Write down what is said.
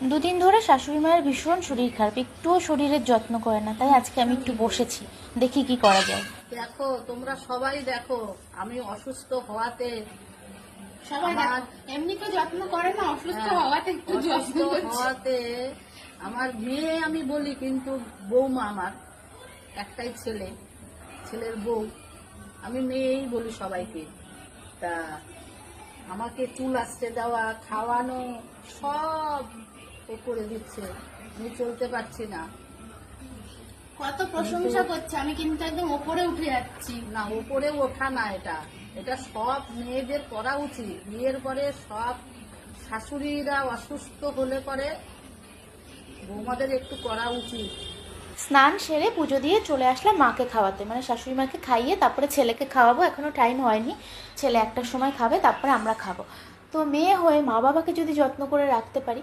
দুদিন ধরে শাশুড়ি মায়ের ভীষণ শরীর খারাপ, একটুও শরীরের যত্ন করে না, তাই আজকে আমি একটু বসেছি, দেখি কি করা যায়। দেখো, তোমরা সবাই দেখো, আমি অসুস্থ হওয়াতে সবাই দেখো, এমনিতে যত্ন করে না, অসুস্থ হ্যাঁ, হওয়াতে একটু যত্ন অসুস্থ করছে। হওয়াতে আমার মেয়ে আমি বলি, কিন্তু বৌমা আমার একটাই ছেলে, ছেলের বউ, আমি মেয়েই বলি সবাইকে। তা আমাকে চুল আসতে দেওয়া, খাওয়ানো সব ও করে দিচ্ছে, আমি চলতে পারছি না। কত প্রশংসা করছে, আমি কিন্তু একদম ওপরে উঠে যাচ্ছি। না, উপরে ওঠা না, এটা এটা সব মেয়েদের করা উচিত। বিয়ের পরে সব শাশুড়িরা অসুস্থ হলে পরে বৌমাদের একটু করা উচিত। স্নান সেরে পুজো দিয়ে চলে আসলাম মাকে খাওয়াতে, মানে শাশুড়ি মাকে খাইয়ে তারপরে ছেলেকে খাওয়াবো। এখনও টাইম হয়নি, ছেলে একটার সময় খাবে, তারপরে আমরা খাবো। তো মেয়ে হয়ে মা বাবাকে যদি যত্ন করে রাখতে পারি